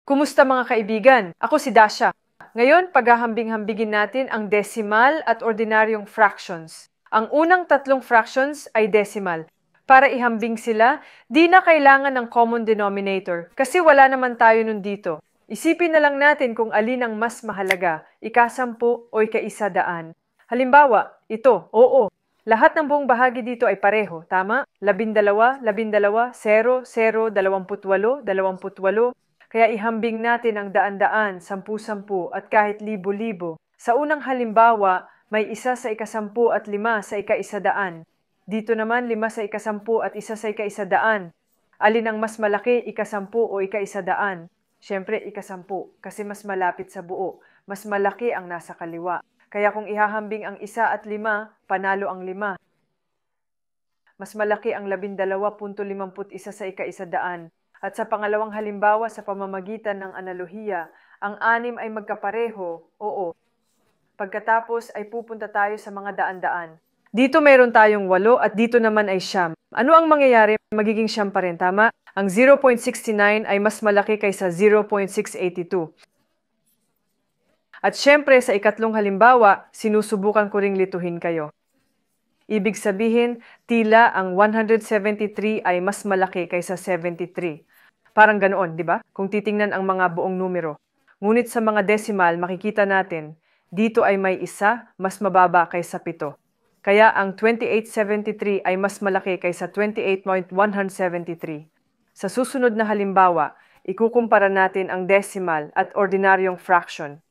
Kumusta mga kaibigan? Ako si Dasha. Ngayon, paghahambing-hambigin natin ang decimal at ordinaryong fractions. Ang unang tatlong fractions ay decimal. Para ihambing sila, di na kailangan ng common denominator kasi wala naman tayo nun dito. Isipin na lang natin kung alin ang mas mahalaga, ika-10 o ika-100. Halimbawa, ito, oo. Lahat ng buong bahagi dito ay pareho, tama? 12, 12, 0, 0, 28, 28. Kaya ihambing natin ang daan-daan, 10-10 at kahit libo-libo. Sa unang halimbawa, may 1 sa ika-10 at 5 sa ika-100. Dito naman 5 sa ika-10 at 1 sa ika-100. Alin ang mas malaki, ika-10 o ika-100? Siyempre, ika-10 kasi mas malapit sa buo. Mas malaki ang nasa kaliwa. Kaya kung ihahambing ang 1 at 5, panalo ang 5. Mas malaki ang 12.51 sa ika-100. At sa pangalawang halimbawa sa pamamagitan ng analohiya, ang 6 ay magkapareho, oo. Pagkatapos ay pupunta tayo sa mga daan-daan. Dito mayroon tayong 8 at dito naman ay 9. Ano ang mangyayari? Magiging 9 pa rin, tama? Ang 0.69 ay mas malaki kaysa 0.682. At syempre sa ikatlong halimbawa, sinusubukan ko ring lituhin kayo. Ibig sabihin, tila ang 173 ay mas malaki kaysa 73. Parang ganoon, di ba? Kung titingnan ang mga buong numero. Ngunit sa mga decimal, makikita natin, dito ay may 1 mas mababa kaysa 7. Kaya ang 2873 ay mas malaki kaysa 28.173. Sa susunod na halimbawa, ikukumpara natin ang decimal at ordinaryong fraction.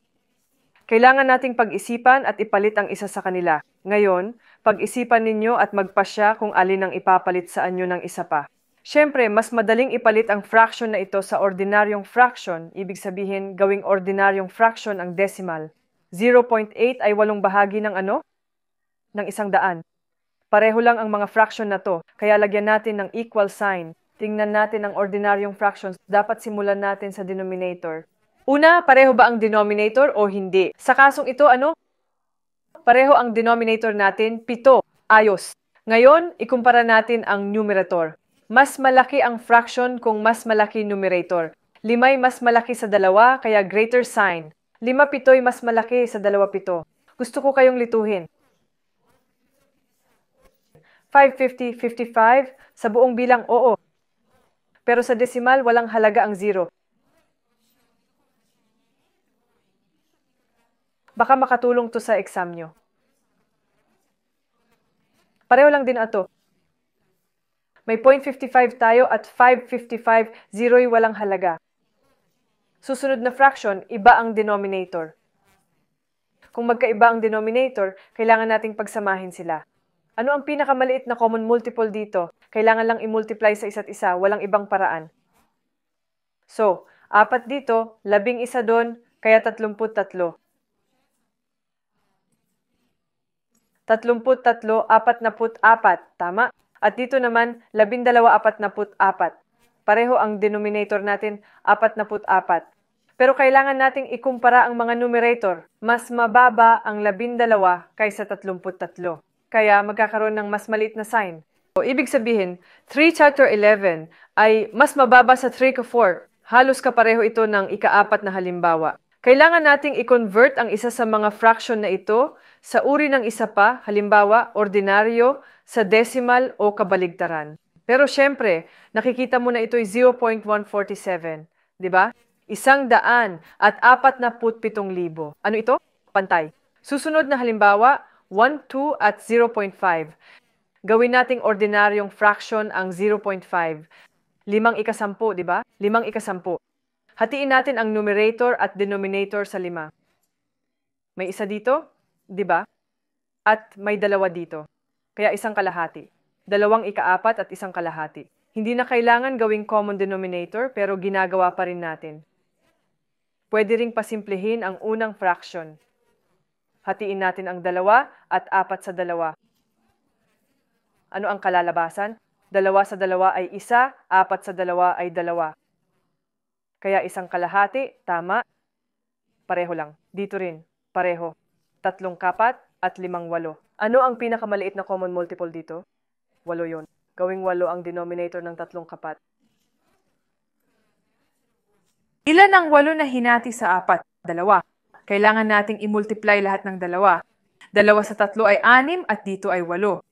Kailangan nating pag-isipan at ipalit ang isa sa kanila. Ngayon, pag-isipan ninyo at magpasya kung alin ang ipapalit sa anyo ng isa pa. Siyempre, mas madaling ipalit ang fraction na ito sa ordinaryong fraction, ibig sabihin gawing ordinaryong fraction ang decimal. 0.8 ay 8 bahagi ng ano? Ng 100. Pareho lang ang mga fraction na to, kaya lagyan natin ng equal sign. Tingnan natin ang ordinaryong fractions, dapat simulan natin sa denominator. Una, pareho ba ang denominator o hindi? Sa kasong ito, ano? Pareho ang denominator natin, 7. Ayos. Ngayon, ikumpara natin ang numerator. Mas malaki ang fraction kung mas malaki numerator. 5 mas malaki sa 2, kaya greater sign. 5, 7 mas malaki sa 2, 7. Gusto ko kayong lituhin. 550, 55, sa buong bilang, oo. Pero sa decimal, walang halaga ang 0. Baka makatulong to sa exam nyo. Pareho lang din ato. May 0.55 tayo at 555, 0'y walang halaga. Susunod na fraction, iba ang denominator. Kung magkaiba ang denominator, kailangan nating pagsamahin sila. Ano ang pinakamaliit na common multiple dito? Kailangan lang i-multiply sa isa't isa, walang ibang paraan. So, 4 dito, 11 doon, kaya 33. 33, 44, tama? At dito naman, 12, 44. Pareho ang denominator natin, 44. Pero kailangan nating ikumpara ang mga numerator. Mas mababa ang 12 kaysa 33. Kaya magkakaroon ng mas maliit na sign. O, ibig sabihin, 3 chapter 11 ay mas mababa sa 3 ka 4. Halos kapareho ito ng ika-4 na halimbawa. Kailangan nating i-convert ang isa sa mga fraction na ito sa uri ng isa pa, halimbawa, ordinaryo, sa decimal o kabaligtaran. Pero syempre, nakikita mo na ito'y 0.147, di ba? 147,000. Ano ito? Pantay. Susunod na halimbawa, 1, 2 at 0.5. Gawin nating ordinaryong fraction ang 0.5. 5 ika-10, di ba? 5 ika-10. Hatiin natin ang numerator at denominator sa 5. May isa dito, di ba? At may 2 dito. Kaya 1 kalahati. 2 ika-4 at 1 kalahati. Hindi na kailangan gawing common denominator pero ginagawa pa rin natin. Pwede ring pasimplihin ang unang fraction. Hatiin natin ang 2 at 4 sa 2. Ano ang kalalabasan? 2 sa 2 ay 1, 4 sa 2 ay 2. Kaya 1 kalahati, tama. Pareho lang. Dito rin, pareho. 3 kapat at 5 8. Ano ang pinakamaliit na common multiple dito? 8 yon. Gawing 8 ang denominator ng 3 kapat. Ilan ang 8 na hinati sa 4? 2. Kailangan nating i-multiply lahat ng 2. 2 sa 3 ay 6 at dito ay 8.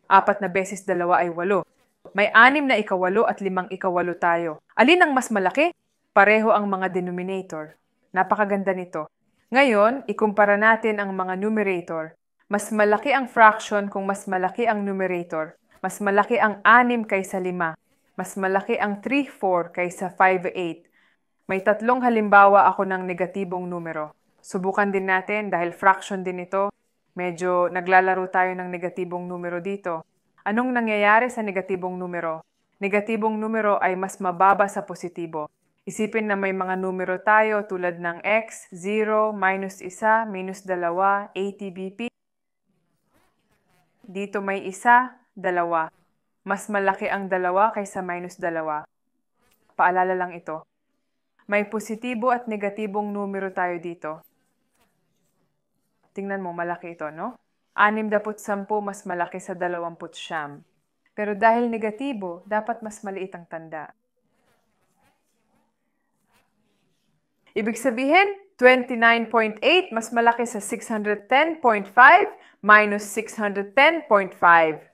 4 na beses 2 ay 8. May 6 na ika-8 at 5 ika-8 tayo. Alin ang mas malaki? Pareho ang mga denominator. Napakaganda nito. Ngayon, ikumpara natin ang mga numerator. Mas malaki ang fraction kung mas malaki ang numerator. Mas malaki ang 6 kaysa 5. Mas malaki ang 3/4 kaysa 5/8. May 3 halimbawa ako ng negatibong numero. Subukan din natin dahil fraction din ito. Medyo naglalaro tayo ng negatibong numero dito. Anong nangyayari sa negatibong numero? Negatibong numero ay mas mababa sa positibo. Isipin na may mga numero tayo tulad ng x, 0, -1, -2, ATBP. Dito may 1, 2. Mas malaki ang 2 kaysa -2. Paalala lang ito. May positibo at negatibong numero tayo dito. Tingnan mo, malaki ito, no? 60 mas malaki sa 29. Pero dahil negatibo, dapat mas maliit ang tanda. Ibig sabihin, 29.8 mas malaki sa 610.5 minus 610.5.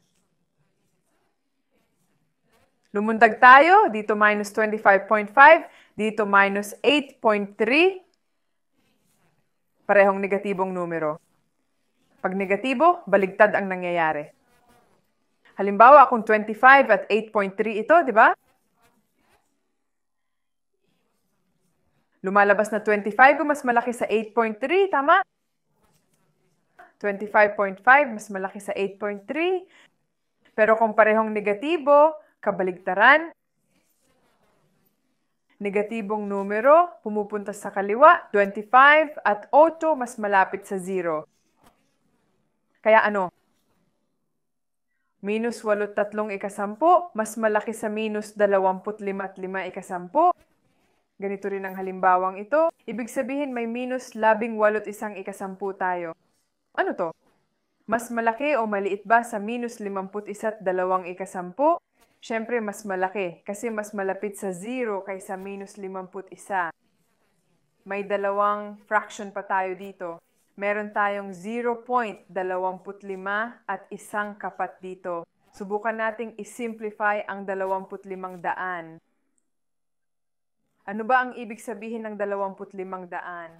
Lumundag tayo, dito minus 25.5, dito minus 8.3. Parehong negatibong numero. Pag negatibo, baligtad ang nangyayari. Halimbawa, kung 25 at 8.3 ito, di ba? Lumalabas na 25 mas malaki sa 8.3, tama? 25.5 mas malaki sa 8.3. Pero kung parehong negatibo, kabaligtaran, negatibong numero, pumupunta sa kaliwa, 25 at 8 mas malapit sa 0. Kaya ano? Minus 8 at 3 ika-10, mas malaki sa minus 25 at 5 ika-10. Ganito rin ang halimbawang ito. Ibig sabihin may minus 18 at 1 ika-10 tayo. Ano to? Mas malaki o maliit ba sa minus 51 at 2 ika-10? Siyempre mas malaki kasi mas malapit sa 0 kaysa minus 51. May dalawang fraction pa tayo dito. Meron tayong 0.25 at isang kapat dito. Subukan nating isimplify ang 25 daan. Ano ba ang ibig sabihin ng 25 daan?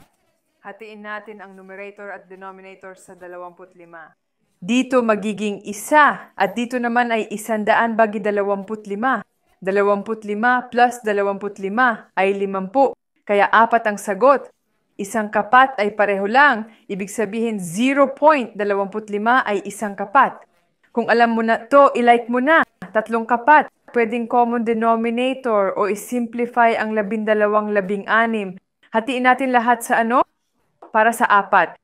Hatiin natin ang numerator at denominator sa 25. Dito magiging 1 at dito naman ay 100 bagi 25. 25 plus 25 ay 50. Kaya 4 ang sagot. Isang kapat ay pareho lang. Ibig sabihin 0.25 ay isang kapat. Kung alam mo na to, ilike mo na. 3 kapat. Pwedeng common denominator o isimplify ang 12, 16. Hatiin natin lahat sa ano? Para sa 4.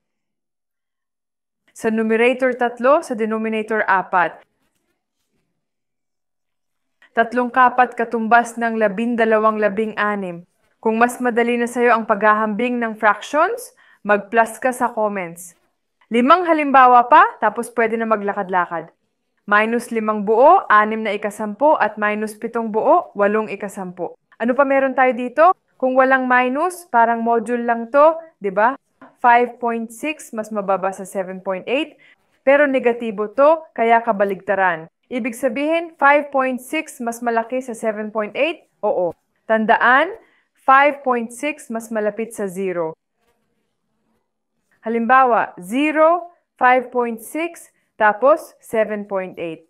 Sa numerator 3, sa denominator 4. 3 kapat katumbas ng 12, 16. Kung mas madali na sa'yo ang paghahambing ng fractions, mag-plus ka sa comments. 5 halimbawa pa, tapos pwede na maglakad-lakad. Minus 5 buo, 6 na ika-10, at minus 7 buo, 8 ika-10. Ano pa meron tayo dito? Kung walang minus, parang module lang to, di ba? 5.6 mas mababa sa 7.8, pero negatibo to, kaya kabaligtaran. Ibig sabihin, 5.6 mas malaki sa 7.8? Oo. Tandaan, 5.6 mas malapit sa 0. Halimbawa, 0, 5.6, tapos 7.8.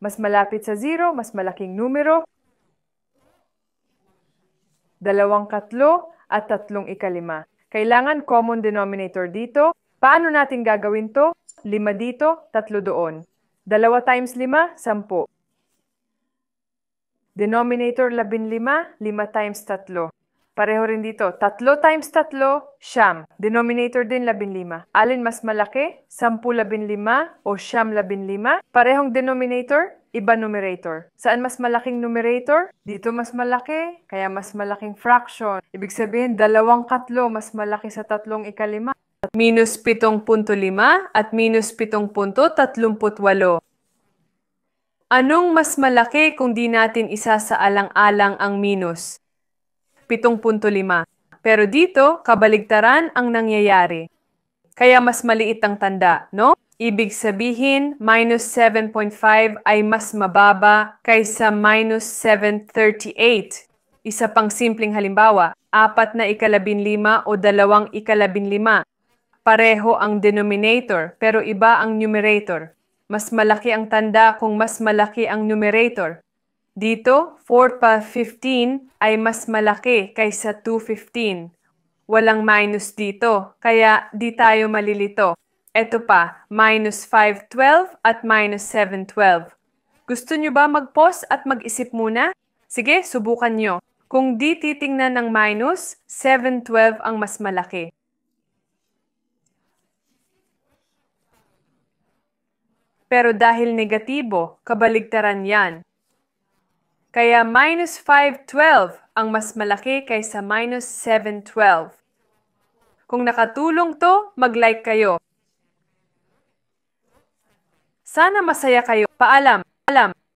Mas malapit sa 0, mas malaking numero. 2 katlo at 3 ika-5. Kailangan common denominator dito. Paano natin gagawin to? 5 dito, 3 doon. 2 times 5, 10. Denominator 15, 5 times 3. Pareho rin dito, 3 times 3, 9. Denominator din 15. Alin mas malaki? 10, 15 o 9, 15? Parehong denominator, iba numerator. Saan mas malaking numerator? Dito mas malaki, kaya mas malaking fraction. Ibig sabihin, 2 katlo mas malaki sa 3 ika-5. Minus 7.5 at minus 7.38. Anong mas malaki kung di natin isa sa alang-alang ang minus? 7.5. Pero dito, kabaligtaran ang nangyayari. Kaya mas maliit ang tanda, no? Ibig sabihin, minus 7.5 ay mas mababa kaysa minus 738. Isa pang simpleng halimbawa, 4 na ikalabinlima o 2 ikalabinlima. Pareho ang denominator, pero iba ang numerator. Mas malaki ang tanda kung mas malaki ang numerator. Dito, 4 pa 15 ay mas malaki kaysa 215. Walang minus dito, kaya di tayo malilito. Ito pa, minus 512 at minus 712. Gusto nyo ba mag-pause at mag-isip muna? Sige, subukan nyo. Kung di titingnan ng minus, 712 ang mas malaki. Pero dahil negatibo, kabaligtaran yan. Kaya minus 512 ang mas malaki kaysa minus 712. Kung nakatulong to, mag-like kayo. Sana masaya kayo. Paalam!